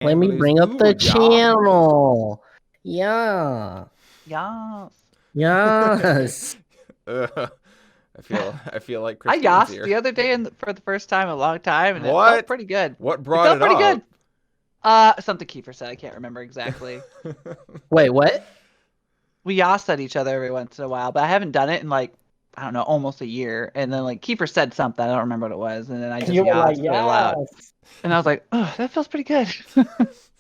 Let me bring up the channel. Yeah. Yes. Yes. I feel like I Christine's yased here. the other day for the first time in a long time, and it What? felt pretty good. What brought it pretty up? good. Something Kiefer said. I can't remember exactly. Wait, what? We yased at each other every once in a while, but I haven't done it in like, I don't know, almost a year. And then like Kiefer said something, I don't remember what it was, and then I just You were like, yased really loud. And I was like, oh, that feels pretty good.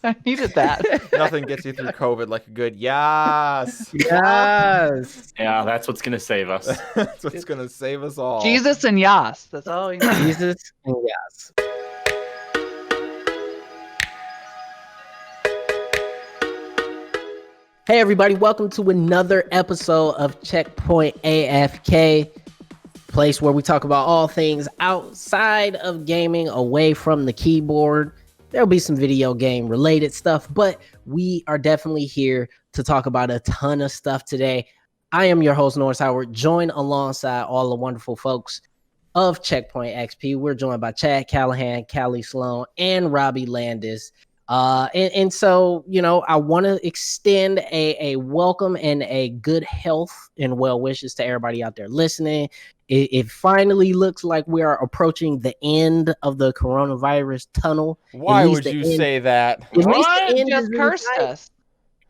I needed that. Nothing gets you through COVID like a good yas. Yes. Yeah, that's what's gonna save us. That's what's gonna save us all. Jesus and yas. That's all you need. Jesus and yes. Hey everybody, welcome to another episode of Checkpoint AFK, place where we talk about all things outside of gaming, away from the keyboard. There'll be some video game related stuff, but we are definitely here to talk about a ton of stuff today. I am your host, Norris Howard, joined alongside all the wonderful folks of Checkpoint XP. We're joined by Chad Callahan, Callie Sloan, and Robbie Landis. And so, you know, I want to extend a welcome and a good health and well wishes to everybody out there listening. It finally looks like we are approaching the end of the coronavirus tunnel. Why would you say that? At least the end just cursed us.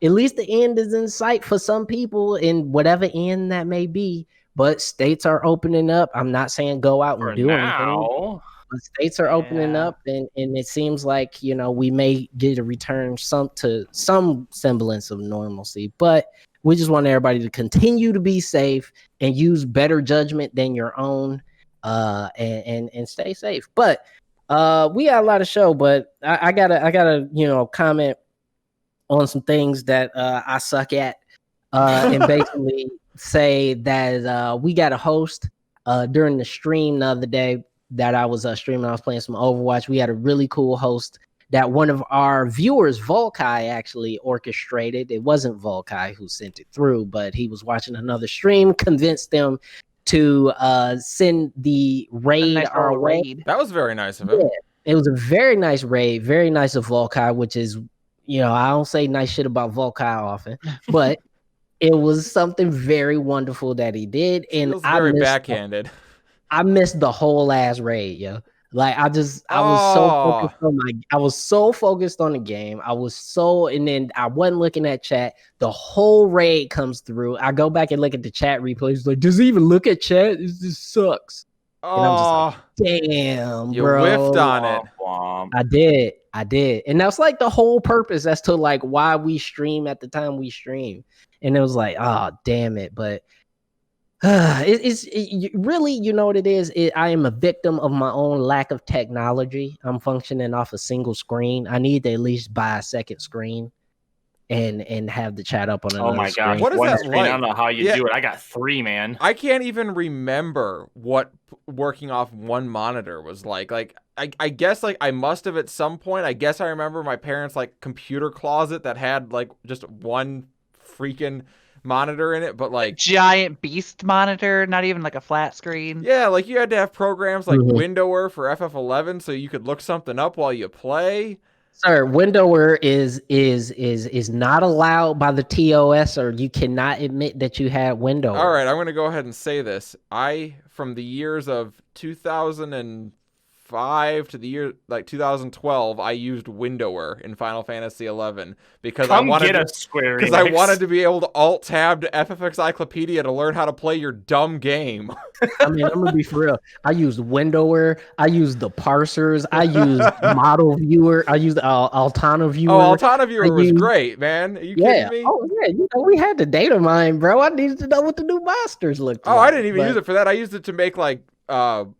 At least the end is in sight for some people, in whatever end that may be. But states are opening up. I'm not saying go out and do anything. But states are opening up, and it seems like, you know, we may get a return to some semblance of normalcy. But we just want everybody to continue to be safe and use better judgment than your own, and stay safe. But we got a lot of show, but I gotta you know, comment on some things that I suck at, and basically say that we got a host during the stream the other day that I was streaming. I was playing some Overwatch. We had a really cool host that one of our viewers, Volkai, actually orchestrated. It wasn't Volkai who sent it through, but he was watching another stream, convinced them to send the raid our way. That was very nice of him. Yeah, it was a very nice raid, very nice of Volkai, which is, you know, I don't say nice shit about Volkai often, but it was something very wonderful that he did. And Feels very backhanded. I missed the whole ass raid, yo. Like I was so focused on the game. And then I wasn't looking at chat. The whole raid comes through. I go back and look at the chat replays. Like, does he even look at chat? This sucks. And I'm just like, damn, you bro. whiffed on it. I did. And that's like the whole purpose as to like why we stream at the time we stream. And it was like, oh, damn it. But really, you know what it is? I am a victim of my own lack of technology. I'm functioning off a single screen. I need to at least buy a second screen and have the chat up on another screen. Oh my gosh, what is that screen, like? I don't know how you do it. I got 3, man. I can't even remember what working off one monitor was like. Like I guess like I must have at some point. I guess I remember my parents' like computer closet that had like just one freaking monitor in it, but like giant beast monitor, not even like a flat screen. Yeah, like you had to have programs like Windower for FF11 so you could look something up while you play. Sir, Windower is not allowed by the TOS, or you cannot admit that you had Windower. All right, I'm going to go ahead and say this. From the years of 2005 to the year like 2012, I used Windower in Final Fantasy 11 because I wanted to be able to alt tab to FFencyclopedia to learn how to play your dumb game. I mean, I'm gonna be for real. I used Windower. I used the parsers. I used Model Viewer. I used Altana Viewer. Oh, Altana Viewer was great, man. Are you kidding me? Oh yeah, you know, we had the data mine, bro. I needed to know what the new monsters looked like. Oh, I didn't even use it for that. I used it to make like forum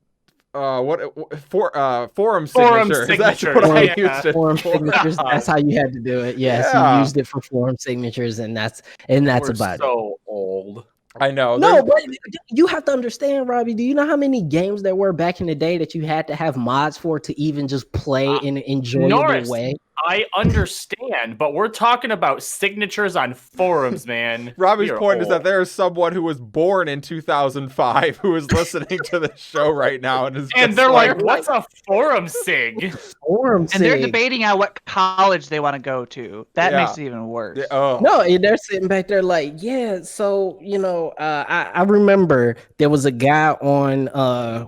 signatures. That's what I used it forum signatures. That's how you had to do it. Yes, you used it for forum signatures, and that's about it. So old. I know. No, but you have to understand, Robbie. Do you know how many games there were back in the day that you had to have mods for to even just play in an enjoyable Norris, way? I understand, but we're talking about signatures on forums, man. Robbie's point is that there is someone who was born in 2005 who is listening to the show right now and they're like, "What's a forum sig?" Forum sig. And they're debating on what college they want to go to. That makes it even worse. No, they're sitting back there like, yeah. So I remember there was a guy on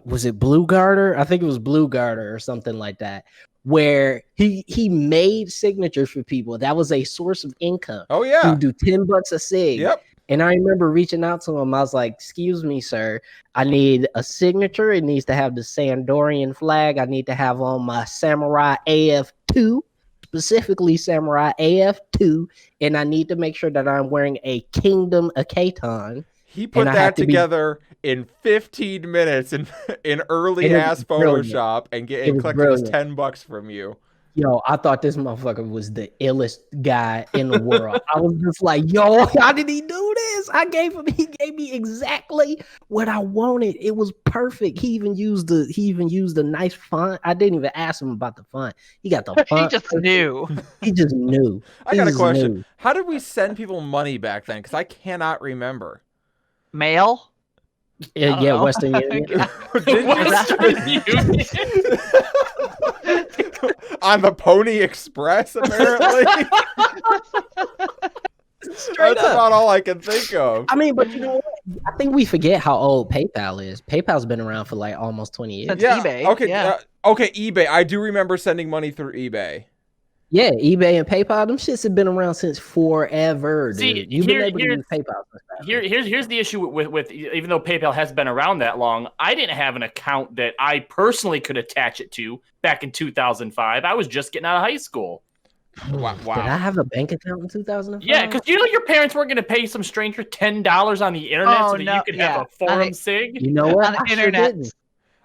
was it Blue Garter? I think it was Blue Garter or something like that, where he made signatures for people. That was a source of income. Oh yeah, he would do $10 a sig. Yep. And I remember reaching out to him. I was like, "Excuse me, sir. I need a signature. It needs to have the Sandorian flag. I need to have on my Samurai AF2, specifically Samurai AF2, and I need to make sure that I'm wearing a Kingdom Akaton." He put that together in 15 minutes in early ass Photoshop and collected his $10 from you. Yo, I thought this motherfucker was the illest guy in the world. I was just like, yo, how did he do this? He gave me exactly what I wanted. It was perfect. He even used a nice font. I didn't even ask him about the font. He got the font. He just knew. He just knew. I got a question. How did we send people money back then? Because I cannot remember. Mail? Yeah, Western Union. Western Union. On the Pony Express, apparently. That's about all I can think of. I mean, but you know what? I think we forget how old PayPal is. PayPal's been around for like almost 20 years. Since eBay. Okay, okay, eBay. I do remember sending money through eBay. Yeah, eBay and PayPal, them shits have been around since forever, dude. See, You've been able to use PayPal since that. Here's the issue with even though PayPal has been around that long, I didn't have an account that I personally could attach it to back in 2005. I was just getting out of high school. Wow. Did I have a bank account in 2005? Yeah, because your parents weren't going to pay some stranger $10 on the internet so that you could have a forum sig. You know what? On the internet.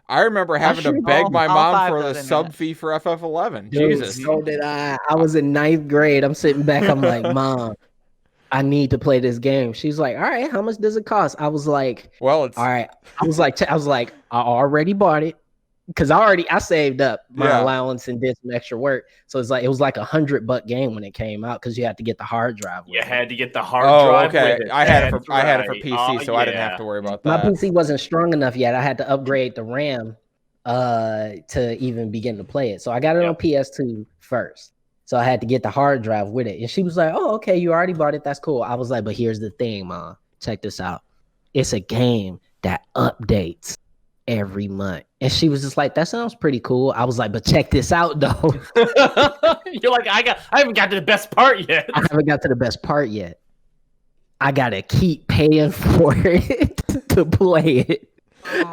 I remember having to beg my mom for the sub fee for FF11. Jesus. So did I. I was in 9th grade. I'm sitting back. I'm like, Mom, I need to play this game. She's like, all right, how much does it cost? I was like, well, it's all right. I was like, I already bought it. Because I saved up my allowance and did some extra work. So it was like $100 game when it came out because you had to get the hard drive. You had to get the hard drive. Okay. With it. I had it for PC, so I didn't have to worry about that. My PC wasn't strong enough yet. I had to upgrade the RAM to even begin to play it. So I got it on PS2 first. So I had to get the hard drive with it. And she was like, "Oh, okay, you already bought it. That's cool." I was like, "But here's the thing, Mom. Check this out. It's a game that updates every month." And she was just like, "That sounds pretty cool." I was like, "But check this out, though." You're like, I haven't got to the best part yet. I haven't got to the best part yet. I gotta keep paying for it to play it.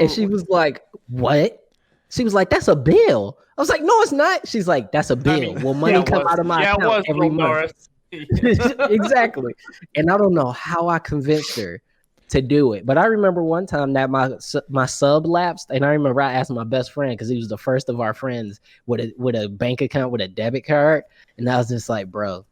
And she was like, "What?" She was like, "That's a bill." I was like, "No, it's not." She's like, "That's a bill. Will money come out of my account every month?" Exactly. And I don't know how I convinced her to do it, but I remember one time that my sub lapsed, and I remember I asked my best friend because he was the first of our friends with a bank account with a debit card, and I was just like, "Bro,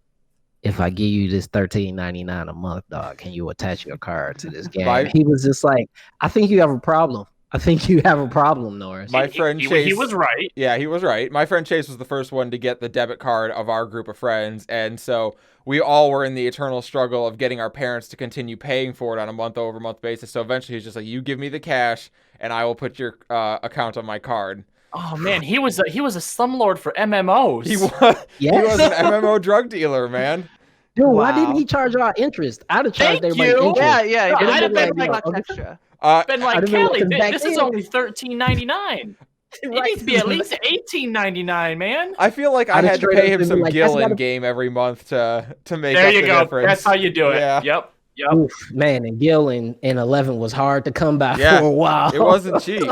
if I give you this $13.99 a month, dog, can you attach your card to this game?" He was just like, "I think you have a problem. I think you have a problem, Norris." My friend Chase, he was right. Yeah, he was right. My friend Chase was the first one to get the debit card of our group of friends, and so we all were in the eternal struggle of getting our parents to continue paying for it on a month-over-month basis. So eventually, he's just like, "You give me the cash, and I will put your account on my card." Oh man, he was a slumlord for MMOs. He was. Yes. He was an MMO drug dealer, man. Dude, why didn't he charge our interest? I'd have charged everybody interest. Yeah. No, I'd have been like extra. Been like, Kelly, this is only $13.99. It needs to be at least $18.99, man. I feel like I had to pay him some Gil in game every month to make there up you the go. difference. That's how you do it. Yeah. Yep. Oof, man, and Gil in 11 was hard to come by for a while. It wasn't cheap.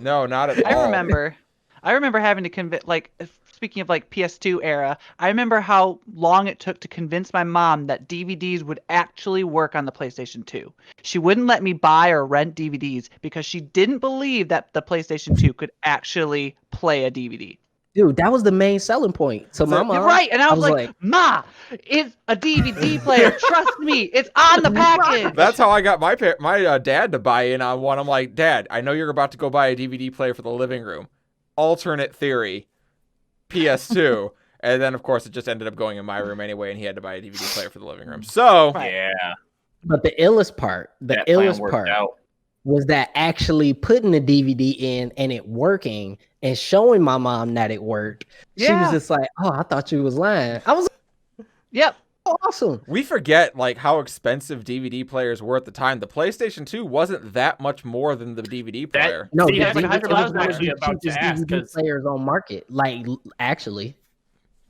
No, not at all. I remember having to convince, like, speaking of like PS2 era, I remember how long it took to convince my mom that DVDs would actually work on the PlayStation 2. She wouldn't let me buy or rent DVDs because she didn't believe that the PlayStation 2 could actually play a DVD. Dude, that was the main selling point. So my mom, You're right, and I was like, "Ma, it's a DVD player. Trust me, it's on the package." That's how I got my dad to buy in on one. I'm like, Dad, I know you're about to go buy a DVD player for the living room. Alternate theory, PS2. And then, of course, it just ended up going in my room anyway, and he had to buy a DVD player for the living room. So, yeah. But the illest part, was that actually putting the DVD in and it working and showing my mom that it worked. Yeah. She was just like, "Oh, I thought you was lying." I was like, "Yep, awesome." We forget like how expensive DVD players were at the time. The PlayStation 2 wasn't that much more than the DVD player. No, see, that's like I was actually about to ask DVD players on market, like actually,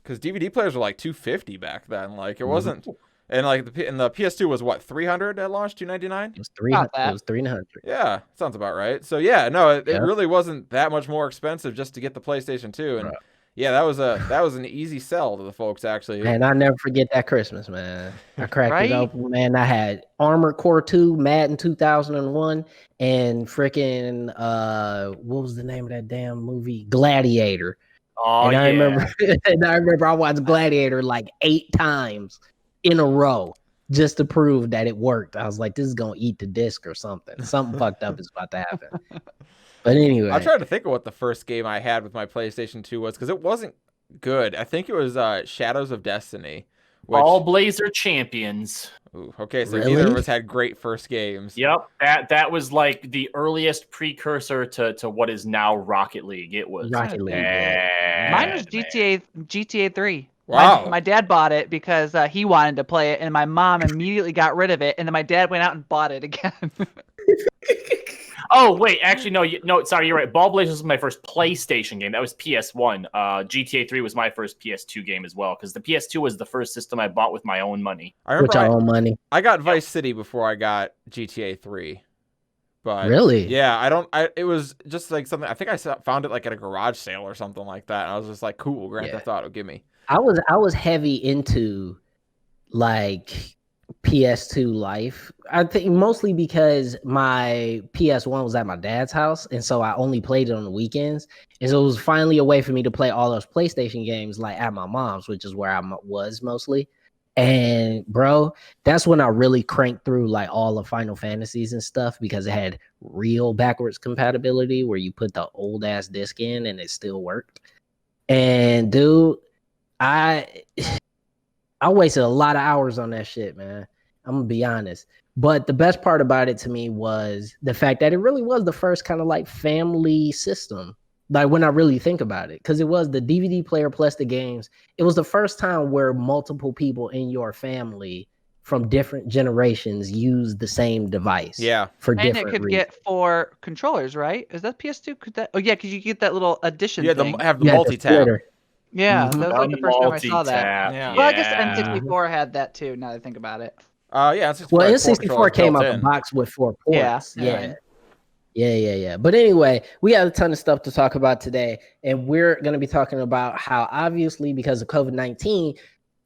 because DVD players were like $250 back then. Like it wasn't. And like the PS2 was what, $300 at launch, $299? It was $300. It was $300. Yeah, sounds about right. So yeah, no, it really wasn't that much more expensive just to get the PlayStation 2. And yeah, that was an easy sell to the folks actually. And I never forget that Christmas, man. I cracked it open, man. I had Armored Core 2, Madden 2001, and freaking what was the name of that damn movie? Gladiator. Oh, and I remember I watched Gladiator like 8 times in a row just to prove that it worked. I was like, this is gonna eat the disc or something. Something fucked up is about to happen. But anyway, I'm trying to think of what the first game I had with my PlayStation 2 was, because it wasn't good. I think it was Shadows of Destiny. All Blazer champions. Ooh, okay, so neither of us had great first games. Yep, that was like the earliest precursor to what is now Rocket League. It was Rocket League. Mine was GTA 3. Wow. My dad bought it because he wanted to play it, and my mom immediately got rid of it, and then my dad went out and bought it again. Oh, wait, actually, no, sorry, you're right. Ball Blazers was my first PlayStation game. That was PS1. GTA 3 was my first PS2 game as well, because the PS2 was the first system I bought with my own money. I got Vice City before I got GTA 3. But really? Yeah, it was just like something, I think I found it like at a garage sale or something like that. And I was just like, cool, Grand Theft Auto, give me. I was heavy into like PS2 life. I think mostly because my PS1 was at my dad's house, and so I only played it on the weekends. And so it was finally a way for me to play all those PlayStation games like at my mom's, which is where I was mostly. And bro, that's when I really cranked through like all the Final Fantasies and stuff, because it had real backwards compatibility where you put the old ass disc in and it still worked. And dude, I wasted a lot of hours on that shit, man. I'm gonna be honest. But the best part about it to me was the fact that it really was the first kind of like family system. Like when I really think about it, because it was the DVD player plus the games. It was the first time where multiple people in your family from different generations used the same device. Yeah. For different and it could reasons. get 4 controllers, right? Is that PS2? Could that? Oh yeah, because you get that little addition. Yeah, thing. have the multi-tap. Yeah, that was like the first time I saw that. Yeah. Well, I guess N64 had that too. Now that I think about it. Yeah. Well, N64 came out the box with 4 ports. Yeah. But anyway, we got a ton of stuff to talk about today, and we're going to be talking about how obviously because of COVID-19,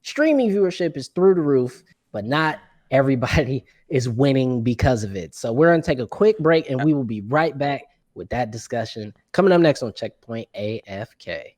streaming viewership is through the roof, but not everybody is winning because of it. So we're going to take a quick break, and we will be right back with that discussion coming up next on Checkpoint AFK.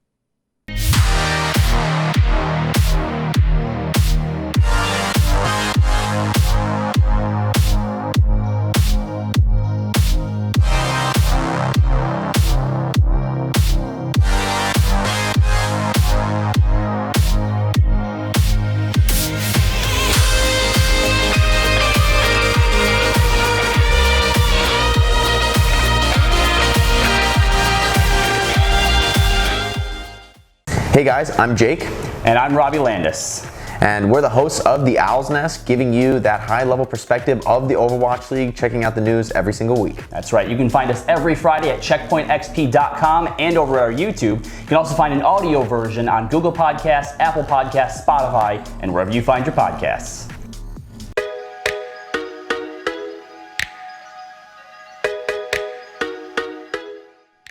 Hey guys, I'm Jake. And I'm Robbie Landis. And we're the hosts of The Owl's Nest, giving you that high-level perspective of the Overwatch League, checking out the news every single week. That's right. You can find us every Friday at CheckpointXP.com and over our YouTube. You can also find an audio version on Google Podcasts, Apple Podcasts, Spotify, and wherever you find your podcasts.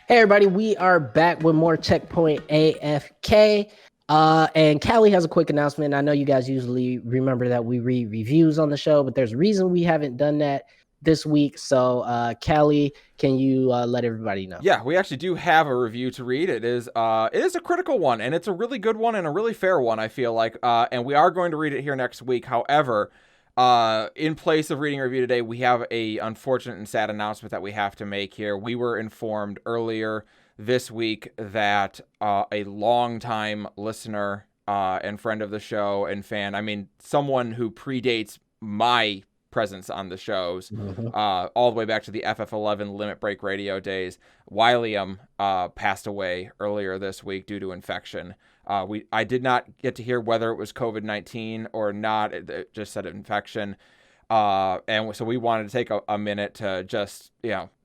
Hey everybody, we are back with more Checkpoint AFK. And Callie has a quick announcement. I know you guys usually remember that we read reviews on the show, but there's a reason we haven't done that. this week. So, Callie, can you let everybody know? Yeah, we actually do have a review to read. It is a critical one, and it's a really good one and a really fair one, I feel like. And we are going to read it here next week. However, in place of reading a review today, we have a unfortunate and sad announcement that we have to make here. We were informed earlier this week that a longtime listener and friend of the show and fan, I mean, someone who predates my presence on the shows, all the way back to the FF11 Limit Break Radio days, William passed away earlier this week due to infection. I did not get to hear whether it was COVID-19 or not. It just said infection. And so we wanted to take a minute to just,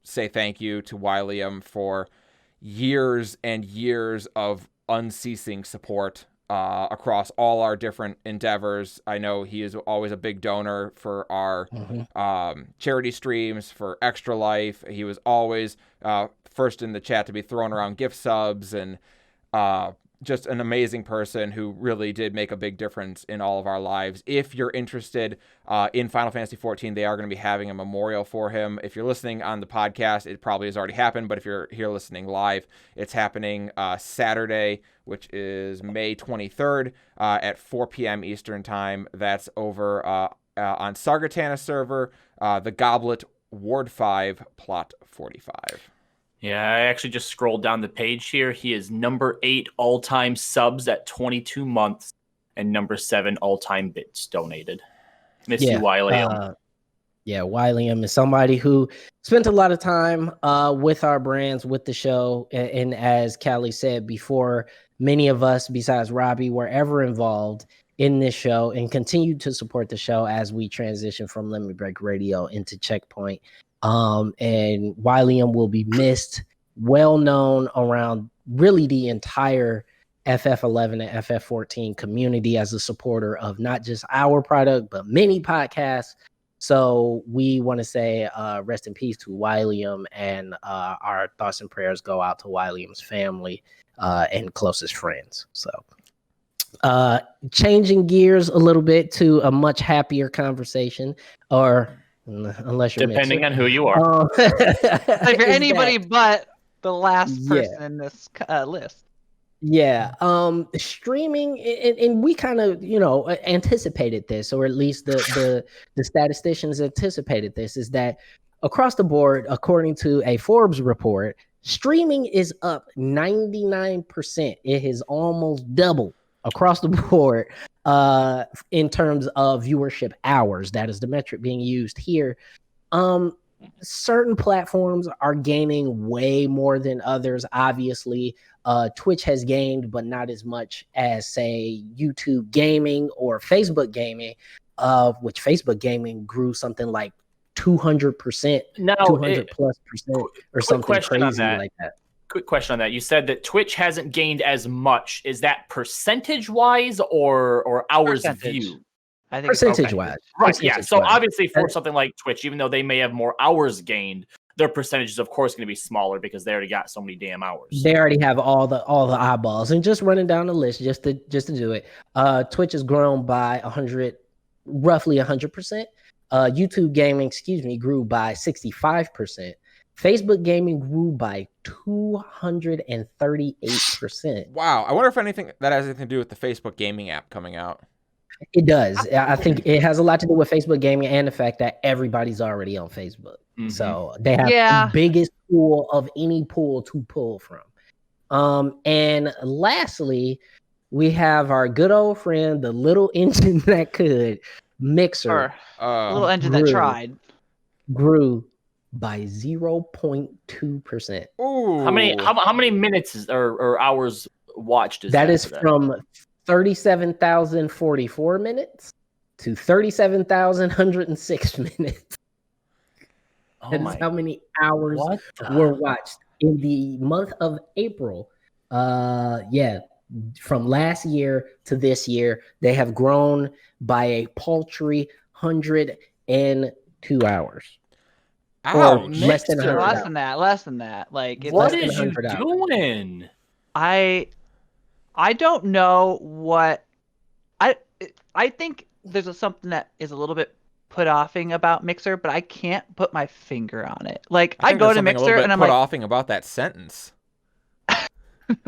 say thank you to William for years and years of unceasing support across all our different endeavors. I know he is always a big donor for our charity streams, for Extra Life. He was always first in the chat to be throwing around gift subs, and just an amazing person who really did make a big difference in all of our lives. If you're interested in Final Fantasy XIV, they are going to be having a memorial for him. If you're listening on the podcast, it probably has already happened, but if you're here listening live, it's happening Saturday, which is May 23rd at 4 p.m. Eastern Time. That's over on Sargatana server, the Goblet, Ward 5, Plot 45. Yeah, I actually just scrolled down the page here. He is number 8 all-time subs at 22 months and number 7 all-time bits donated. Miss you, William. William is somebody who spent a lot of time with our brands, with the show. And as Callie said before, many of us, besides Robbie, were ever involved in this show and continue to support the show as we transition from Limit Break Radio into Checkpoint. And William will be missed, well known around really the entire FF11 and FF14 community as a supporter of not just our product, but many podcasts. So we want to say rest in peace to William, and our thoughts and prayers go out to William's family and closest friends. So changing gears a little bit to a much happier conversation, or unless you're depending on who you are. If you're anybody but the last person in this list. Streaming, and we kind of anticipated this, or at least the statisticians anticipated this, is that across the board, according to a Forbes report, streaming is up 99%. It has almost doubled across the board in terms of viewership hours. That is the metric being used here. Certain platforms are gaining way more than others. Obviously, Twitch has gained, but not as much as, say, YouTube gaming or Facebook gaming, which Facebook gaming grew something like 200%, 200+%, or something crazy like that. Quick question on that. You said that Twitch hasn't gained as much. Is that percentage-wise or hours viewed? I think percentage-wise. Right, yeah. So obviously for something like Twitch, even though they may have more hours gained, their percentage is of course going to be smaller because they already got so many damn hours. They already have all the eyeballs. And just running down the list just to do it. Twitch has grown by roughly 100%. YouTube gaming, grew by 65%. Facebook gaming grew by 238%. Wow. I wonder if anything that has anything to do with the Facebook gaming app coming out. It does. I think it has a lot to do with Facebook gaming and the fact that everybody's already on Facebook. Mm-hmm. So they have the biggest pool of any pool to pull from. And lastly, we have our good old friend, the little engine that could, Mixer. Little engine that tried. Grew by 0.2%. How many minutes or hours watched is that? That is from 37,044 minutes to 37,106 minutes. That is how many hours were watched in the month of April. From last year to this year, they have grown by a paltry 102 hours. Or less than that. Like, what is you doing? I don't know what I think there's something that is a little bit put offing about Mixer, but I can't put my finger on it. Like I think go there's to something Mixer and I'm put like, offing about that sentence.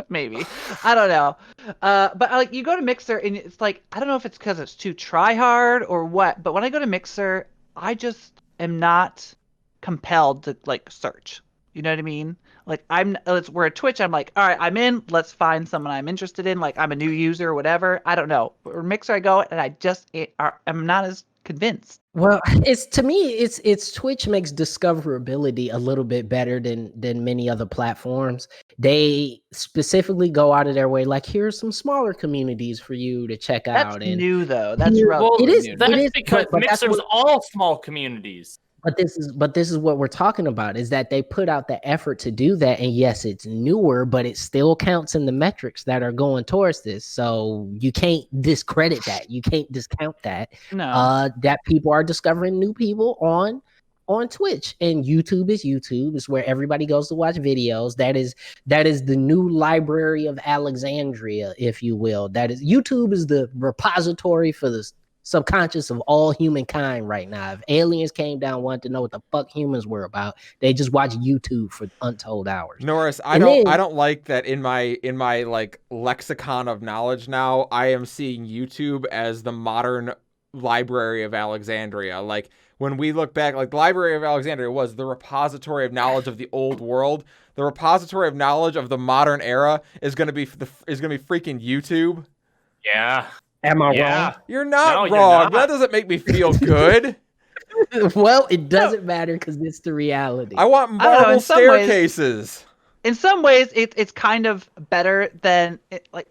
maybe. I don't know. But like you go to Mixer and it's like, I don't know if it's because it's too try hard or what, but when I go to Mixer, I just am not compelled to like search. You know what I mean? Like we're at Twitch, I'm like, all right, I'm in, let's find someone I'm interested in. Like I'm a new user or whatever. I don't know. Or Mixer I go and I'm not as convinced. Well, it's to me, it's Twitch makes discoverability a little bit better than many other platforms. They specifically go out of their way, like here's some smaller communities for you to check That's out. And new though. That's here, relatively it is. new. That's It is because but that's Mixer's what, all small communities. but this is what we're talking about, is that they put out the effort to do that. And yes, it's newer, but it still counts in the metrics that are going towards this. So you can't discredit that. You can't discount that. No. That people are discovering new people on Twitch, and YouTube is YouTube. It's where everybody goes to watch videos. That is the new Library of Alexandria, if you will. That is, YouTube is the repository for the subconscious of all humankind right now. If aliens came down, wanted to know what the fuck humans were about, they just watch YouTube for untold hours. Norris, I don't like that in my like lexicon of knowledge now. I am seeing YouTube as the modern Library of Alexandria. Like when we look back, like the Library of Alexandria was the repository of knowledge of the old world. The repository of knowledge of the modern era is going to be freaking YouTube. Yeah. Am I wrong? You're not No, wrong. you're not. That doesn't make me feel good. Well, it doesn't matter because it's the reality. I want marble staircases. In some ways, it's kind of better than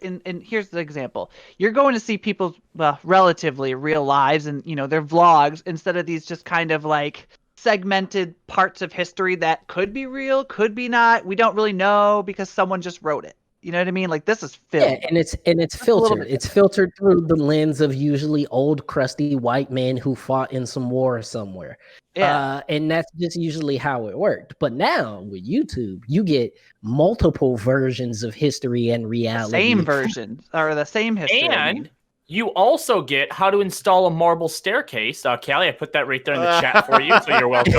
and here's the example. You're going to see people's relatively real lives and their vlogs instead of these just kind of like segmented parts of history that could be real, could be not. We don't really know because someone just wrote it. You know what I mean? Like this is filmed. Yeah, and it's filtered. It's filtered through the lens of usually old, crusty white men who fought in some war somewhere. Yeah. And that's just usually how it worked. But now with YouTube, you get multiple versions of history and reality. Same version or the same history. And you also get how to install a marble staircase. Callie, I put that right there in the chat for you, so you're welcome.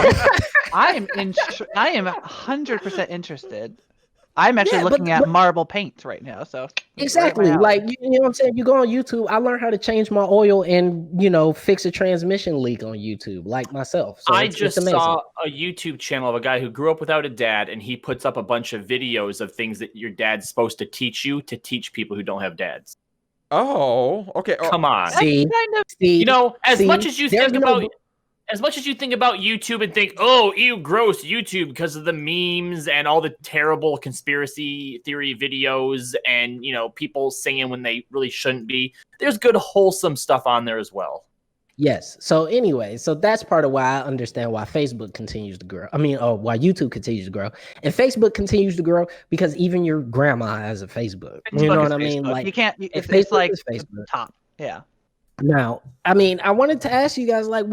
I am 100% interested. I'm actually looking at marble paint right now. So exactly, like you know what I'm saying. You go on YouTube. I learned how to change my oil and fix a transmission leak on YouTube, like myself. So I just saw a YouTube channel of a guy who grew up without a dad, and he puts up a bunch of videos of things that your dad's supposed to teach you to teach people who don't have dads. Oh, okay. Come on. See, as much as you think about YouTube and think, oh, ew, gross YouTube because of the memes and all the terrible conspiracy theory videos and, people singing when they really shouldn't be, there's good, wholesome stuff on there as well. Yes. So anyway, that's part of why I understand why Facebook continues to grow. Why YouTube continues to grow. And Facebook continues to grow because even your grandma has a Facebook. You know what I mean? Like you can't, it's like Facebook top. Yeah. Now, I wanted to ask you guys, like,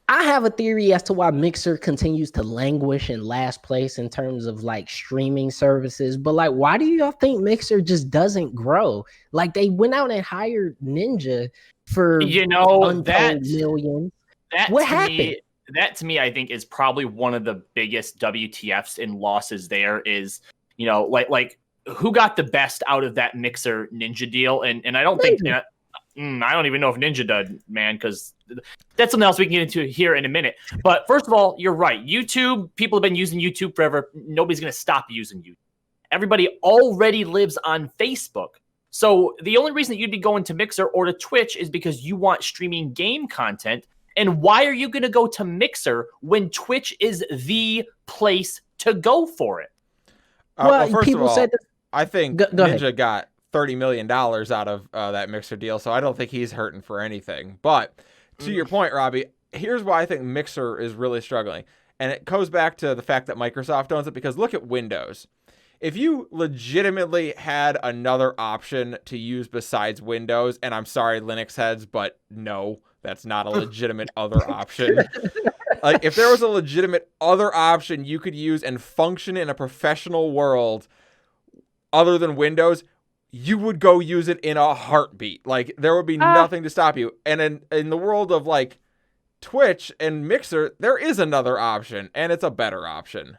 I have a theory as to why Mixer continues to languish in last place in terms of like streaming services. But like, why do y'all think Mixer just doesn't grow? Like they went out and hired Ninja for that millions. What happened? That to me, I think, is probably one of the biggest WTFs and losses. There is, like who got the best out of that Mixer Ninja deal, and I don't think. I don't even know if Ninja did, man, because that's something else we can get into here in a minute. But first of all, you're right. YouTube, people have been using YouTube forever. Nobody's going to stop using YouTube. Everybody already lives on Facebook. So the only reason that you'd be going to Mixer or to Twitch is because you want streaming game content. And why are you going to go to Mixer when Twitch is the place to go for it? Well, first of all, I think Ninja got $30 million out of that Mixer deal, so I don't think he's hurting for anything. But to your point, Robbie, here's why I think Mixer is really struggling. And it goes back to the fact that Microsoft owns it, because look at Windows. If you legitimately had another option to use besides Windows, and I'm sorry, Linux heads, but no, that's not a legitimate other option. Like, if there was a legitimate other option you could use and function in a professional world other than Windows, you would go use it in a heartbeat. Like, there would be nothing to stop you. And in the world of, like, Twitch and Mixer, there is another option, and it's a better option.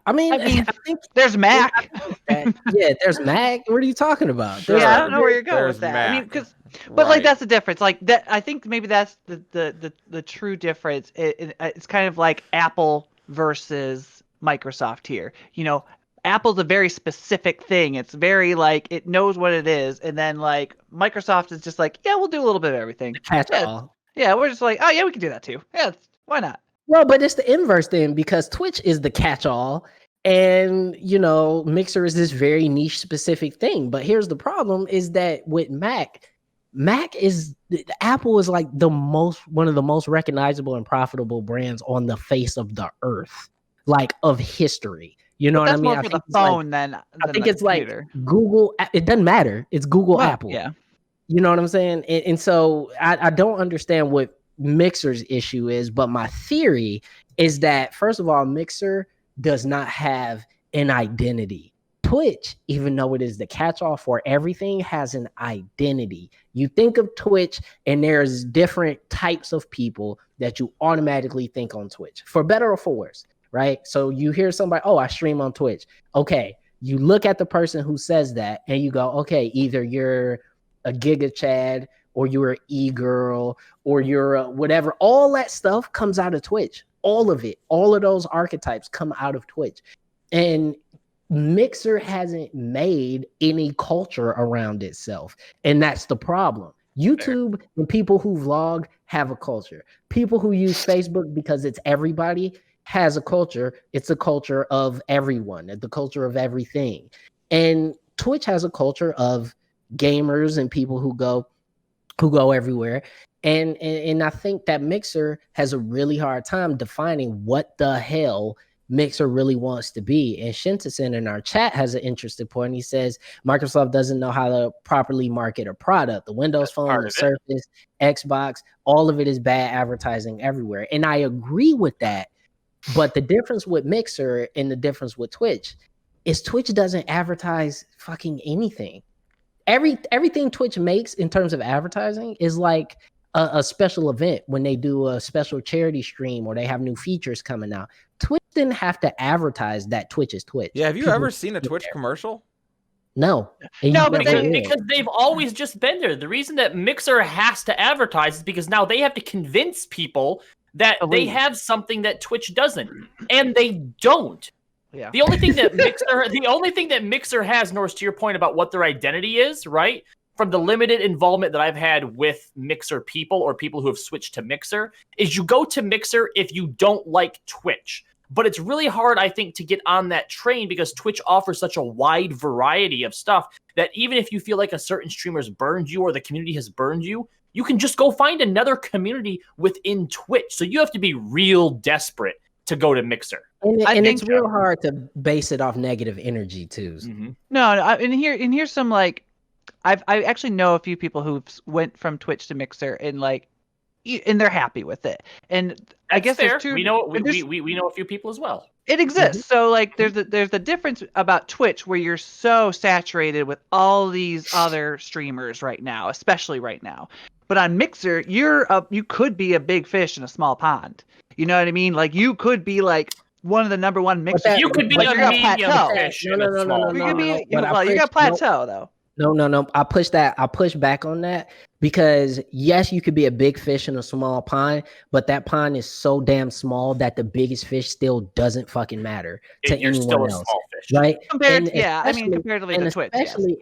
I mean, I think there's Mac. Yeah, there's Mac. What are you talking about? Sure. Yeah, I don't know where you're going with that. Mac. I mean, but like that's the difference. Like that, I think maybe that's the true difference. It's kind of like Apple versus Microsoft here. You know, Apple's a very specific thing. It's very like it knows what it is, and then like Microsoft is just like, yeah, we'll do a little bit of everything. Catch all. Yeah, we're just like, oh yeah, we can do that too. Yeah, why not? Well, but it's the inverse then, because Twitch is the catch-all, and Mixer is this very niche specific thing. But here's the problem: is that with Apple is like one of the most recognizable and profitable brands on the face of the earth, like of history. You know what I mean? More for the phone than I think it's computer. Like Google. It doesn't matter. It's Google, Apple. Yeah. You know what I'm saying? And so I don't understand what Mixer's issue is, but my theory is that, first of all, Mixer does not have an identity. Twitch, even though it is the catch-all for everything, has an identity. You think of Twitch, and there's different types of people that you automatically think on Twitch, for better or for worse, right? So you hear somebody, oh, I stream on Twitch. Okay, you look at the person who says that, and you go, okay, either you're a Giga Chad, or you're an e-girl, or you're a whatever. All that stuff comes out of Twitch. All of it. All of those archetypes come out of Twitch. And Mixer hasn't made any culture around itself. And that's the problem. YouTube and people who vlog have a culture. People who use Facebook because it's everybody has a culture. It's a culture of everyone, the culture of everything. And Twitch has a culture of gamers and people who go everywhere. And I think that Mixer has a really hard time defining what the hell Mixer really wants to be. And Shintasen in our chat has an interesting point. He says Microsoft doesn't know how to properly market a product. The Windows Phone, the Surface, Xbox, all of it is bad advertising everywhere. And I agree with that. But the difference with Mixer and the difference with Twitch is Twitch doesn't advertise fucking anything. Everything Twitch makes in terms of advertising is like a special event when they do a special charity stream or they have new features coming out. Twitch didn't have to advertise that Twitch is Twitch. Yeah, have you ever seen a Twitch commercial? No. No, but because they've always just been there. The reason that Mixer has to advertise is because now they have to convince people that they have something that Twitch doesn't, and they don't. Yeah. The only thing that Mixer has, Norris, to your point about what their identity is, right? From the limited involvement that I've had with Mixer people or people who have switched to Mixer, is you go to Mixer if you don't like Twitch. But it's really hard, I think, to get on that train because Twitch offers such a wide variety of stuff that even if you feel like a certain streamer's burned you or the community has burned you, you can just go find another community within Twitch. So you have to be real desperate to go to Mixer. And it's real hard to base it off negative energy too. Mm-hmm. No, and here's some like I actually know a few people who went from Twitch to Mixer and they're happy with it. And I guess fair. There's two. We know a few people as well. It exists. Mm-hmm. So like there's a difference about Twitch where you're so saturated with all these other streamers right now, especially right now. But on Mixer, you could be a big fish in a small pond. You know what I mean? Like you could be like one of the number one mixers. You could be a medium fish. You got to plateau though. No. I push back on that because yes, you could be a big fish in a small pond, but that pond is so damn small that the biggest fish still doesn't fucking matter to anyone else, right? Comparatively to Twitch,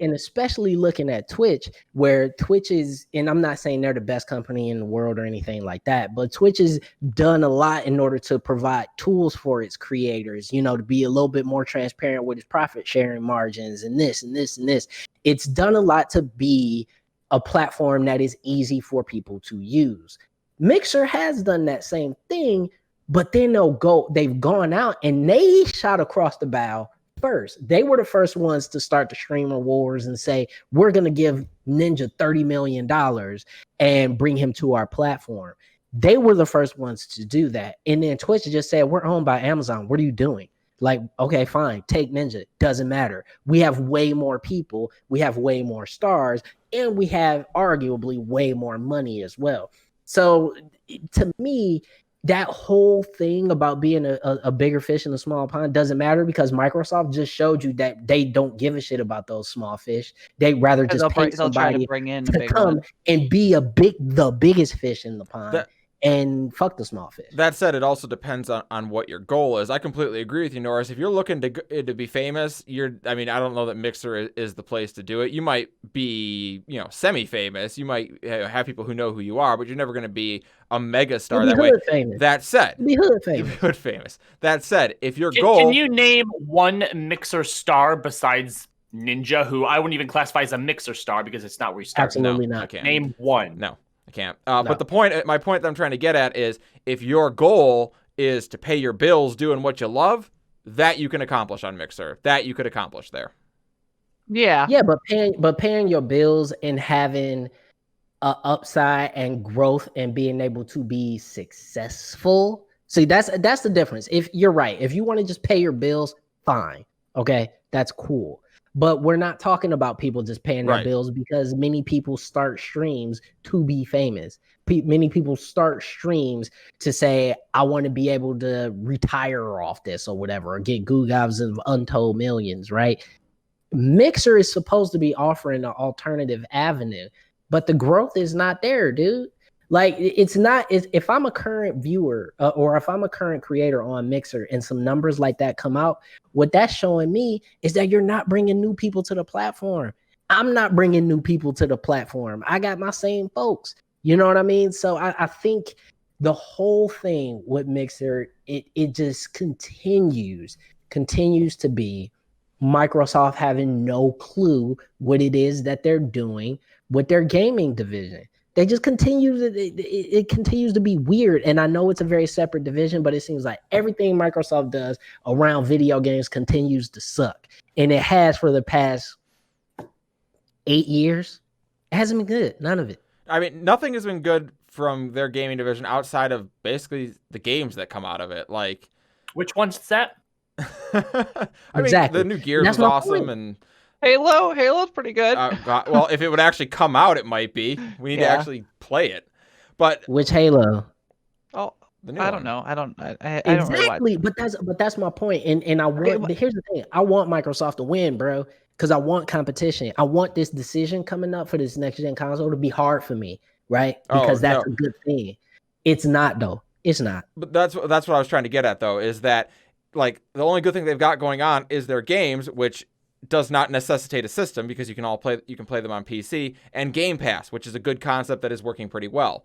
especially looking at Twitch, where Twitch is, and I'm not saying they're the best company in the world or anything like that, but Twitch has done a lot in order to provide tools for its creators, to be a little bit more transparent with its profit sharing margins and this and this and this. It's done a lot to be a platform that is easy for people to use. Mixer has done that same thing, but then they've gone out and they shot across the bow first. They were the first ones to start the streamer wars and say, we're going to give Ninja $30 million and bring him to our platform. They were the first ones to do that. And then Twitch just said, we're owned by Amazon. What are you doing? Like, okay, fine, take Ninja. Doesn't matter. We have way more people. We have way more stars. And we have arguably way more money as well. So to me, that whole thing about being a bigger fish in a small pond doesn't matter, because Microsoft just showed you that they don't give a shit about those small fish. They rather just pay somebody to come and be the biggest fish in the pond and fuck the small fish. That said, it also depends on what your goal is. I completely agree with you, Norris. If you're looking to be famous, I don't know that Mixer is the place to do it. You might be, semi-famous. You might have people who know who you are, but you're never going to be a mega star that way. Famous. That said, hood famous. That said, if your goal, can you name one Mixer star besides Ninja, who I wouldn't even classify as a Mixer star because it's not where you start? Absolutely not. I can't. Name one. No. I can't. But my point that I'm trying to get at is, if your goal is to pay your bills doing what you love, that you can accomplish on Mixer. That you could accomplish there. Yeah. Yeah, but paying your bills and having a upside and growth and being able to be successful. See, that's the difference. If you're right, if you want to just pay your bills, fine. Okay, that's cool. But we're not talking about people just paying their bills, because many people start streams to be famous. Many people start streams to say, I want to be able to retire off this or whatever, or get gugavs of untold millions, right? Mixer is supposed to be offering an alternative avenue, but the growth is not there, dude. Like, it's not. If I'm a current viewer or if I'm a current creator on Mixer and some numbers like that come out, what that's showing me is that you're not bringing new people to the platform. I'm not bringing new people to the platform. I got my same folks. You know what I mean? So I think the whole thing with Mixer, it just continues to be Microsoft having no clue what it is that they're doing with their gaming division. They just it continues to be weird. And I know it's a very separate division, but it seems like everything Microsoft does around video games continues to suck. And it has for the past 8 years. It hasn't been good. None of it. I mean, nothing has been good from their gaming division outside of basically the games that come out of it. Like, which one's that? Mean, the new Gears was awesome, and Halo's pretty good. Well, if it would actually come out, it might be. We need to actually play it. But which Halo? Oh, I don't know. I don't exactly. Really but that's my point. And I want. Here's the thing. I want Microsoft to win, bro, because I want competition. I want this decision coming up for this next gen console to be hard for me, right? Because that's a good thing. It's not though. It's not. But that's what I was trying to get at, though, is that, like, the only good thing they've got going on is their games, which does not necessitate a system because you can play them on PC, and Game Pass, which is a good concept that is working pretty well.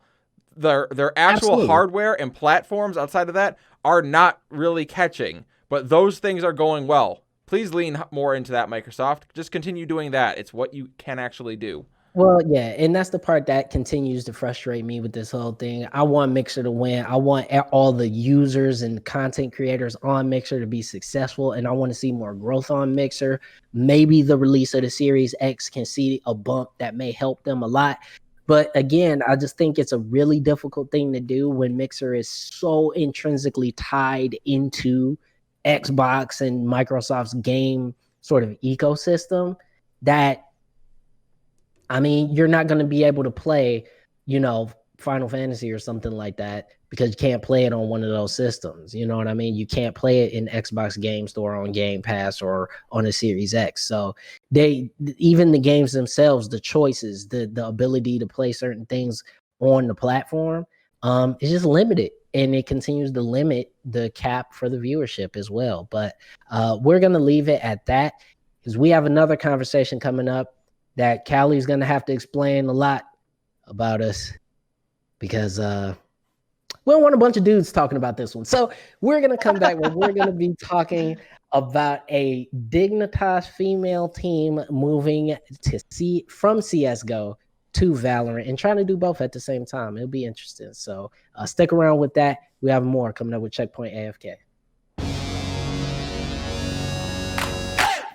Their actual hardware and platforms outside of that are not really catching, but those things are going well. Please lean more into that, Microsoft. Just continue doing that. It's what you can actually do. Well, yeah, and that's the part that continues to frustrate me with this whole thing. I want Mixer to win. I want all the users and content creators on Mixer to be successful, and I want to see more growth on Mixer. Maybe the release of the Series X can see a bump that may help them a lot. But again, I just think it's a really difficult thing to do when Mixer is so intrinsically tied into Xbox and Microsoft's game sort of ecosystem that, I mean, you're not going to be able to play, Final Fantasy or something like that because you can't play it on one of those systems. You know what I mean? You can't play it in Xbox Game Store on Game Pass or on a Series X. So even the games themselves, the choices, the ability to play certain things on the platform is just limited. And it continues to limit the cap for the viewership as well. But we're going to leave it at that because we have another conversation coming up that Callie's going to have to explain a lot about us because we don't want a bunch of dudes talking about this one. So we're going to come back where we're going to be talking about a Dignitas Female team moving from CSGO to Valorant and trying to do both at the same time. It'll be interesting. So stick around with that. We have more coming up with Checkpoint AFK.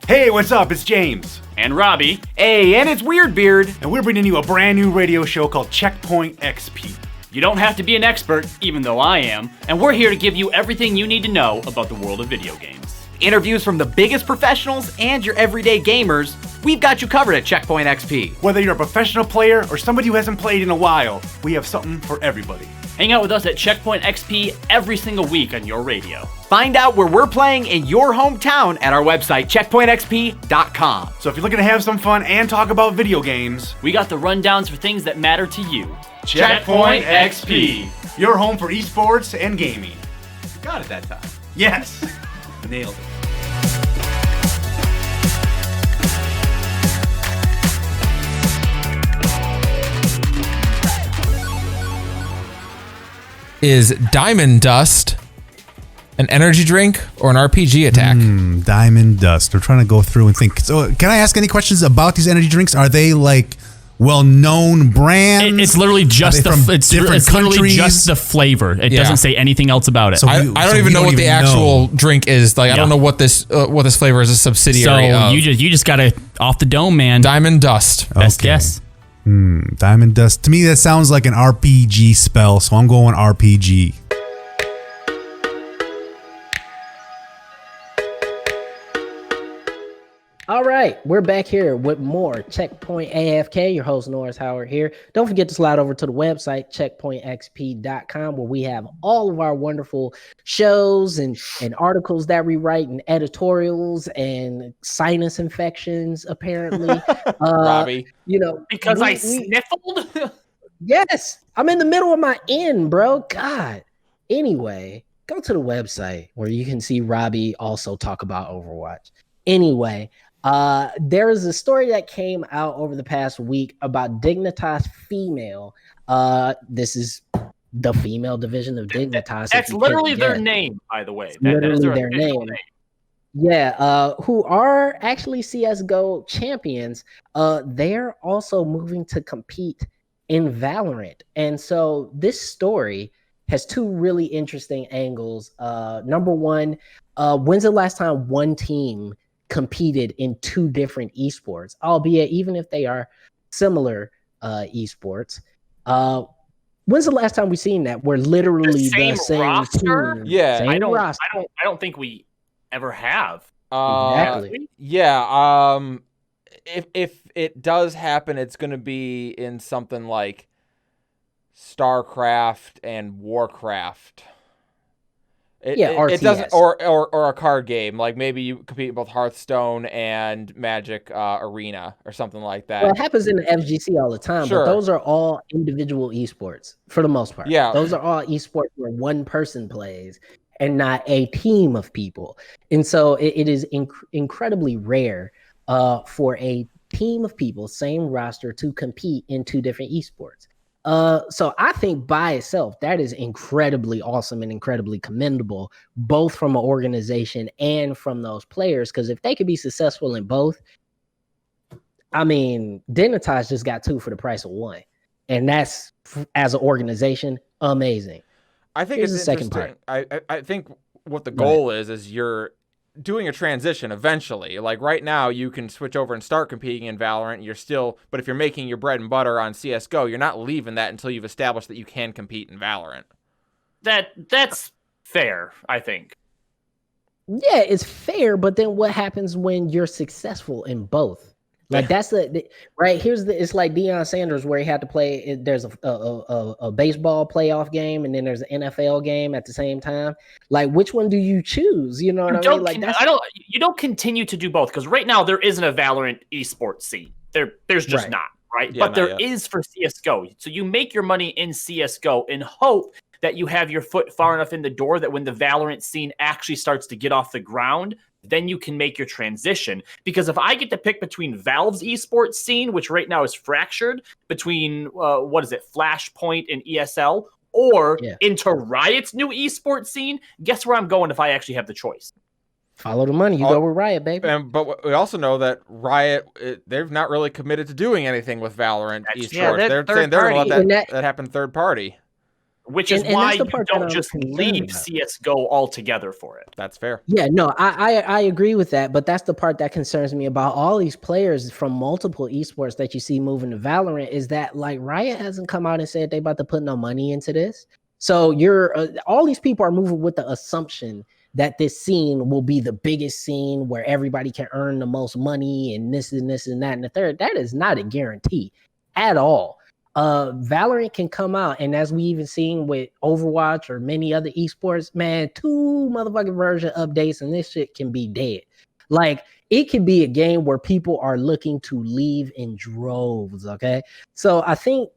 Hey, what's up? It's James. And Robbie. Hey, and it's Weirdbeard. And we're bringing you a brand new radio show called Checkpoint XP. You don't have to be an expert, even though I am, and we're here to give you everything you need to know about the world of video games. Interviews from the biggest professionals and your everyday gamers, we've got you covered at Checkpoint XP. Whether you're a professional player or somebody who hasn't played in a while, we have something for everybody. Hang out with us at Checkpoint XP every single week on your radio. Find out where we're playing in your hometown at our website, CheckpointXP.com. So if you're looking to have some fun and talk about video games, we got the rundowns for things that matter to you. Checkpoint XP, your home for esports and gaming. You got it that time. Yes, nailed it. Is Diamond Dust an energy drink or an RPG attack? Diamond Dust. We're trying to go through and think. So, can I ask any questions about these energy drinks? Are they like well-known brands? It's literally just it's literally just the flavor. It doesn't say anything else about it. So I don't even know what the actual drink is. Like I don't know what this flavor is a subsidiary of. You just got to off the dome, man. Diamond Dust. Best guess. Diamond Dust. To me, that sounds like an RPG spell, so I'm going RPG. All right, we're back here with more Checkpoint AFK. Your host, Norris Howard here. Don't forget to slide over to the website, CheckpointXP.com, where we have all of our wonderful shows and articles that we write and editorials and sinus infections, apparently. Robbie. Because I sniffled? Yes, I'm in the middle of my end, bro. God. Anyway, go to the website where you can see Robbie also talk about Overwatch. Anyway, there is a story that came out over the past week about Dignitas Female. This is the female division of Dignitas. That's literally their name, by the way. That is their name. Yeah, who are actually CSGO champions. They're also moving to compete in Valorant. And so this story has two really interesting angles. Number one, when's the last time one team competed in two different esports, albeit even if they are similar esports? When's the last time we've seen that? Where literally the same roster? team, Yeah, same roster. I don't think we ever have. Exactly. Yeah. If it does happen, it's going to be in something like StarCraft and Warcraft. It doesn't, or a card game, like maybe you compete in both Hearthstone and Magic Arena or something like that. Well, it happens in the FGC all the time, Sure. but those are all individual esports for the most part. Yeah. Those are all esports where one person plays and not a team of people. And so it is incredibly rare for a team of people, same roster, to compete in two different esports. So I think by itself, that is incredibly awesome and incredibly commendable, both from an organization and from those players. Because if they could be successful in both, I mean, Dignitas just got two for the price of one. And that's, as an organization, amazing. I think Here's it's the interesting. second part. I think what the goal is you're doing a transition eventually. Like right now, you can switch over and start competing in Valorant. You're still, but if you're making your bread and butter on CSGO, you're not leaving that until you've established that you can compete in Valorant. That's fair, I think. Yeah, it's fair, but then what happens when you're successful in both? Like that's the right. It's like Deion Sanders, where he had to play. There's a baseball playoff game, and then there's an NFL game at the same time. Like, which one do you choose? You know what I mean? Like, you don't continue to do both, because right now there isn't a Valorant esports scene. There's just not, right? Yeah, but there is for CSGO. So you make your money in CSGO and hope that you have your foot far enough in the door that when the Valorant scene actually starts to get off the ground, then you can make your transition. Because if I get to pick between Valve's esports scene, which right now is fractured between Flashpoint and ESL, or into Riot's new esports scene, guess where I'm going if I actually have the choice? Follow the money. You go with Riot, baby. But we also know that Riot, they're not really committed to doing anything with Valorant esports. Yeah, they're saying they're going to let that happen third party. Which is why you don't just leave CSGO altogether for it. That's fair. Yeah, no, I agree with that, but that's the part that concerns me about all these players from multiple esports that you see moving to Valorant, is that like Riot hasn't come out and said they about to put no money into this. So all these people are moving with the assumption that this scene will be the biggest scene where everybody can earn the most money and this and this and that and the third. That is not a guarantee at all. Valorant can come out, and as we even seen with Overwatch or many other esports, man, 2 motherfucking version updates and this shit can be dead. Like, it can be a game where people are looking to leave in droves, okay? So I think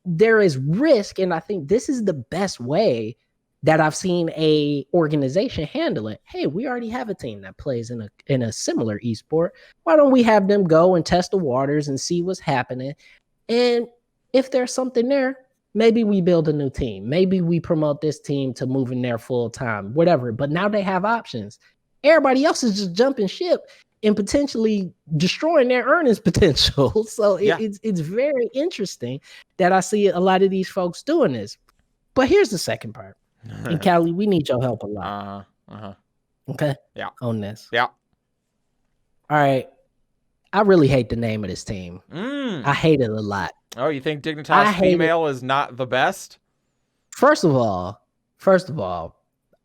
there is risk, and I think this is the best way that I've seen a organization handle it. Hey, we already have a team that plays in a similar esport. Why don't we have them go and test the waters and see what's happening? And if there's something there, maybe we build a new team. Maybe we promote this team to move in there full time, whatever. But now they have options. Everybody else is just jumping ship and potentially destroying their earnings potential. So it's very interesting that I see a lot of these folks doing this. But here's the second part. And Callie, we need your help a lot. Okay? Yeah. On this. Yeah. All right. I really hate the name of this team. I hate it a lot. Oh, you think Dignitas Female is not the best? First of all, all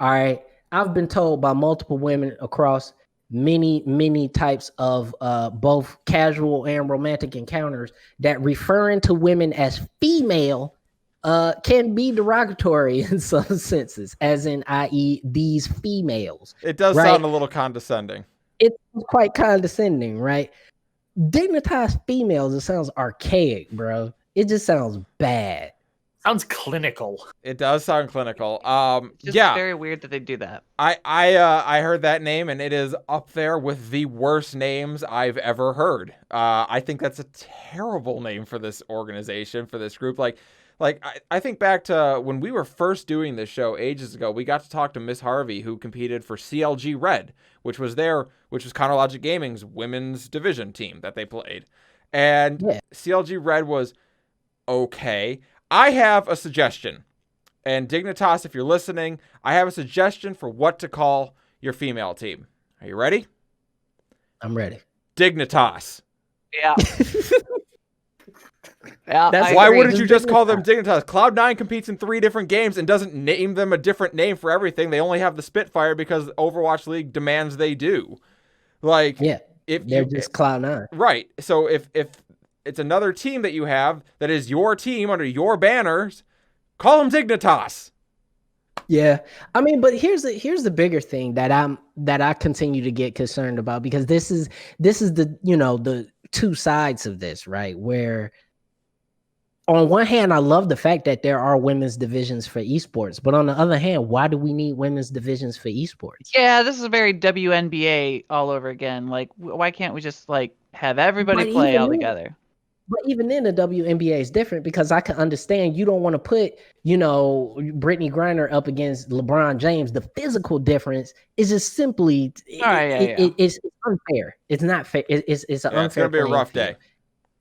right, I've been told by multiple women across many types of both casual and romantic encounters that referring to women as female can be derogatory in some senses, as in, i.e., these females. It does sound a little condescending. It's quite condescending, right? Dignitas Females, it sounds archaic, bro. It just sounds bad. Sounds clinical. It does sound clinical. It's just very weird that they do that. I heard that name, and it is up there with the worst names I've ever heard. I think that's a terrible name for this organization, for this group. I think back to when we were first doing this show ages ago, we got to talk to Miss Harvey, who competed for CLG Red, which was Counterlogic Gaming's women's division team that they played. And CLG Red was okay. I have a suggestion. And Dignitas, if you're listening, I have a suggestion for what to call your female team. Are you ready? I'm ready. Dignitas. Yeah. Why wouldn't you just call them Dignitas? Cloud9 competes in 3 different games and doesn't name them a different name for everything. They only have the Spitfire because Overwatch League demands they do. If they're just Cloud9. Right. So if it's another team that you have that is your team under your banners, call them Dignitas. Yeah. I mean, but here's the bigger thing that I continue to get concerned about, because this is the, the 2 sides of this, right? Where on one hand, I love the fact that there are women's divisions for esports, but on the other hand, why do we need women's divisions for esports? Yeah, this is very WNBA all over again. Like, why can't we just have everybody play all together? But even then, the WNBA is different, because I can understand you don't want to put, Brittany Griner up against LeBron James. The physical difference is just simply, it's unfair. It's not fair. It's an unfair. It's gonna be a rough day.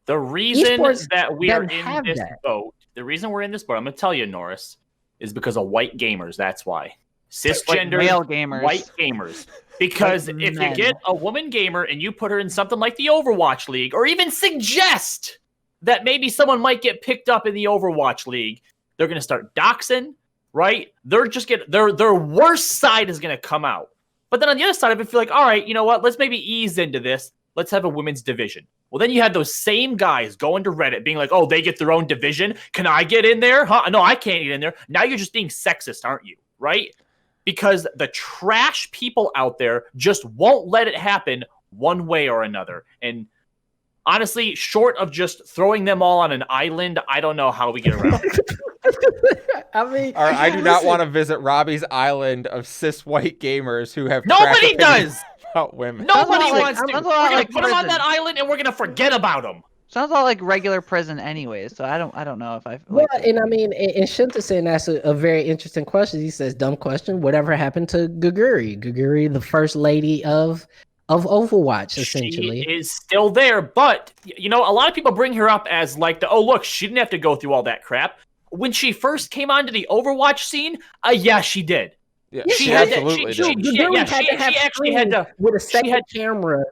The reason that we are in this boat, the reason we're in this boat, I'm going to tell you, Norris, is because of white gamers. That's why. Cisgender male gamers. White gamers. Because if you get a woman gamer and you put her in something like the Overwatch League, or even suggest that maybe someone might get picked up in the Overwatch League, they're going to start doxing, right? They're just their worst side is going to come out. But then on the other side of it, feel like, all right, you know what? Let's maybe ease into this. Let's have a women's division. Well, then you have those same guys going to Reddit being like, oh, they get their own division. Can I get in there? Huh? No, I can't get in there. Now you're just being sexist, aren't you? Right? Because the trash people out there just won't let it happen one way or another. And honestly, short of just throwing them all on an island, I don't know how we get around it. I do not want to visit Robbie's island of cis white gamers who have nobody does about women. Nobody wants to. We're gonna put them on that island and we're gonna forget about them. Sounds a lot like regular prison anyways, so I don't know if I and I mean, and Shinta asks a very interesting question. He says, dumb question, whatever happened to Guguri, the first lady of Overwatch, essentially? She is still there, but a lot of people bring her up as like look, she didn't have to go through all that crap. When she first came onto the Overwatch scene, yeah, she did. Yeah, she absolutely did. She actually had to with a second camera.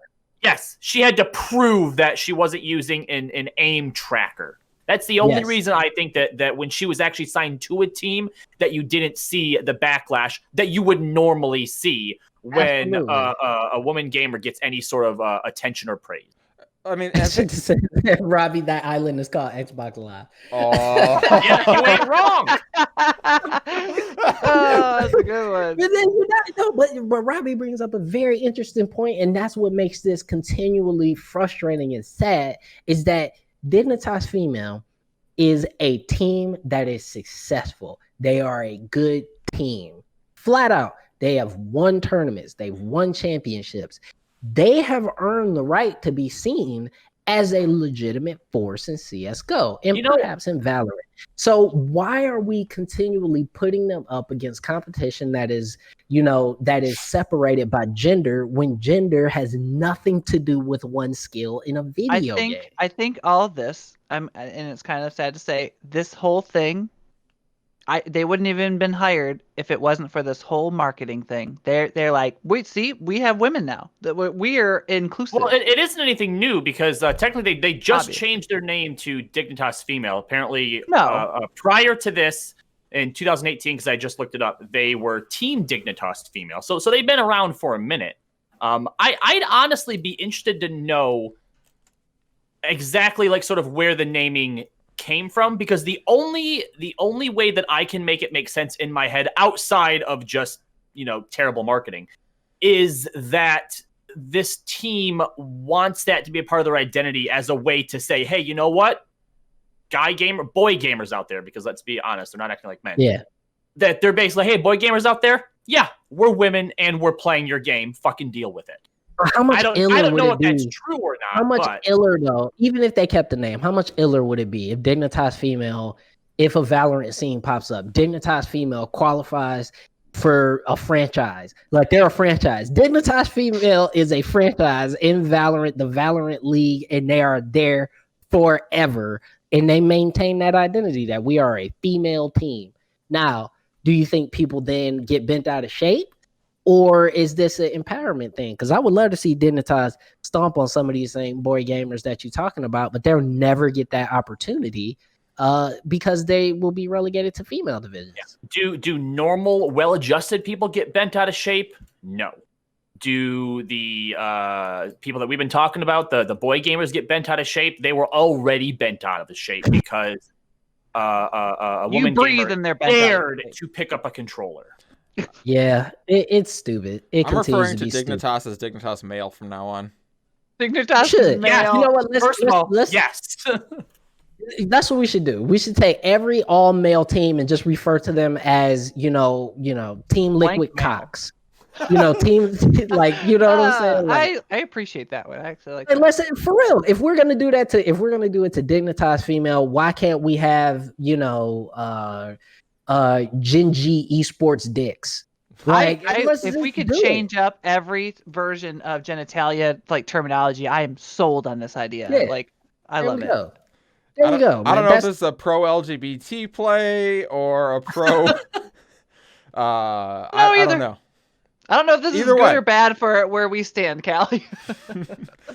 Yes, she had to prove that she wasn't using an aim tracker. That's the only reason I think that when she was actually signed to a team, that you didn't see the backlash that you would normally see when a woman gamer gets any sort of attention or praise. I mean, Robbie, that island is called Xbox Live. Oh, yeah, you ain't wrong. Oh, that's a good one. But then but Robbie brings up a very interesting point, and that's what makes this continually frustrating and sad. Is that Dignitas Female is a team that is successful. They are a good team, flat out. They have won tournaments. They've won championships. They have earned the right to be seen as a legitimate force in CSGO and perhaps in Valorant. So why are we continually putting them up against competition that is, that is separated by gender when gender has nothing to do with one skill in a video game? I think all of this, and it's kind of sad to say, this whole thing, they wouldn't even been hired if it wasn't for this whole marketing thing. They're like, wait, see, we have women now. We are inclusive. Well, it isn't anything new because technically they just changed their name to Dignitas Female. Apparently, prior to this, in 2018, because I just looked it up, they were Team Dignitas Female. So they've been around for a minute. I'd honestly be interested to know exactly sort of where the naming came from, because the only way that I can make it make sense in my head outside of just terrible marketing is that this team wants that to be a part of their identity as a way to say, hey, you know what, boy gamers out there, because let's be honest, they're not acting like men. Yeah, that they're basically, hey, boy gamers out there, yeah, we're women and we're playing your game, fucking deal with it. How much I don't know if that's true or not. How much iller though? Even if they kept the name, how much iller would it be if Dignitas Female, if a Valorant scene pops up, Dignitas Female qualifies for a franchise? Like, they're a franchise. Dignitas Female is a franchise in Valorant, the Valorant League, and they are there forever. And they maintain that identity that we are a female team. Now, do you think people then get bent out of shape? Or is this an empowerment thing? Because I would love to see Dignitas stomp on some of these same boy gamers that you're talking about, but they'll never get that opportunity because they will be relegated to female divisions. Yeah. Do normal, well-adjusted people get bent out of shape? No. Do the people that we've been talking about, the boy gamers, get bent out of shape? They were already bent out of the shape because a woman gamer dared to pick up a controller. Yeah, it's stupid. I'm referring to Dignitas as Dignitas Male from now on. Dignitas Male. Yeah, you know what? Let's yes. That's what we should do. We should take every all male team and just refer to them as, Team Liquid Cocks. Team what I'm saying? Like, I appreciate that one. I actually like. And listen, for real, if we're gonna do it to Dignitas Female, why can't we have Genji esports dicks? Like, if we could change up every version of genitalia terminology, I am sold on this idea. Yeah. I love it. There you go. I don't know if this is a pro LGBT play or a pro. I don't know. I don't know if this is good or bad for where we stand, Callie.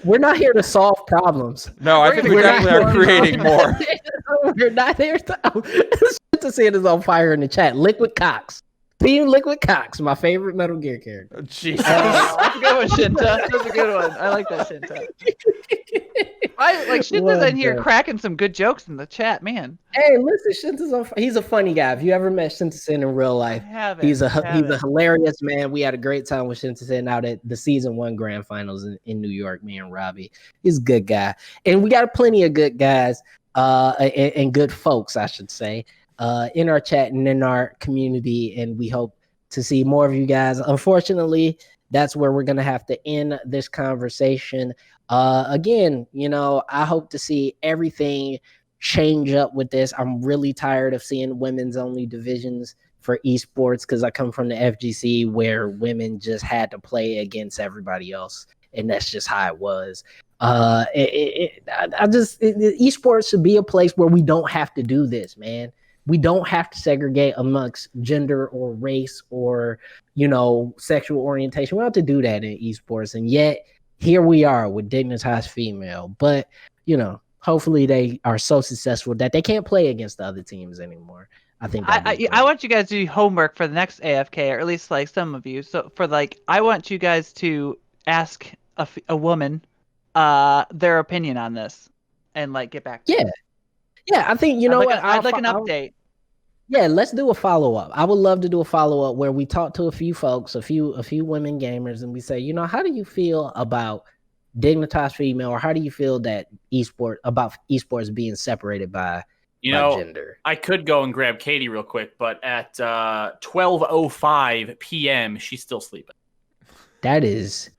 We're not here to solve problems. No, I think we definitely are creating more. We're not here to see it is on fire in the chat. Liquid Cocks. Team Liquid Cocks, my favorite Metal Gear character. Jesus. That's a good one, Shinta. That's a good one. I like that, Shinta. Shinta's in here cracking some good jokes in the chat, man. Hey, listen, he's a funny guy. If you ever met Shinta in real life, he's a hilarious man. We had a great time with Shinta out at the season 1 grand finals in New York, me and Robbie. He's a good guy. And we got plenty of good guys and good folks, I should say, in our chat and in our community, and we hope to see more of you guys. Unfortunately, that's where we're going to have to end this conversation. Again, I hope to see everything change up with this. I'm really tired of seeing women's only divisions for esports because I come from the FGC where women just had to play against everybody else, and that's just how it was. Esports should be a place where we don't have to do this, man. We don't have to segregate amongst gender or race or, sexual orientation. We don't have to do that in esports. And yet here we are with Dignitas Female. But, hopefully they are so successful that they can't play against the other teams anymore. I think I want you guys to do homework for the next AFK, or at least like some of you. So for like, I want you guys to ask a woman their opinion on this and like get back to me. Yeah, I think you know what? I'd like an update. Yeah, let's do a follow-up. I would love to do a follow-up where we talk to a few folks, a few women gamers, and we say, you know, how do you feel about Dignitas Female, or how do you feel that esports being separated by gender? I could go and grab Katie real quick, but at 12:05 p.m. she's still sleeping. That is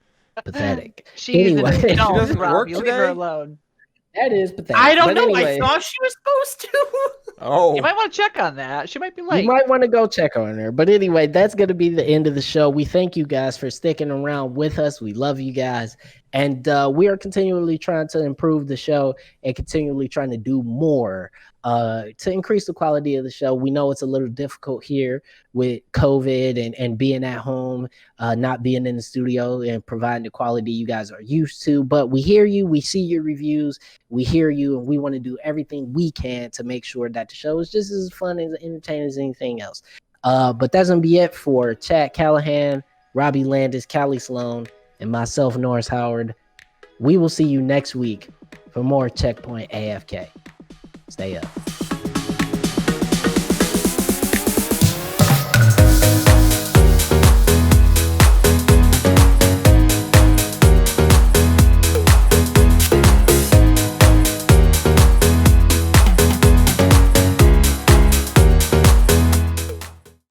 pathetic. Anyway, she doesn't work today? Leave her alone. That is pathetic. I don't know. Anyway, I thought she was supposed to. Oh, you might want to check on that. She might be late. You might want to go check on her. But anyway, that's going to be the end of the show. We thank you guys for sticking around with us. We love you guys. And we are continually trying to improve the show and continually trying to do more to increase the quality of the show. We know it's a little difficult here with COVID and being at home, not being in the studio and providing the quality you guys are used to. But we hear you. We see your reviews. We hear you. And we want to do everything we can to make sure that the show is just as fun and entertaining as anything else. But that's going to be it for Chad Callahan, Robbie Landis, Callie Sloan, and myself, Norris Howard. We will see you next week for more Checkpoint AFK. Stay up.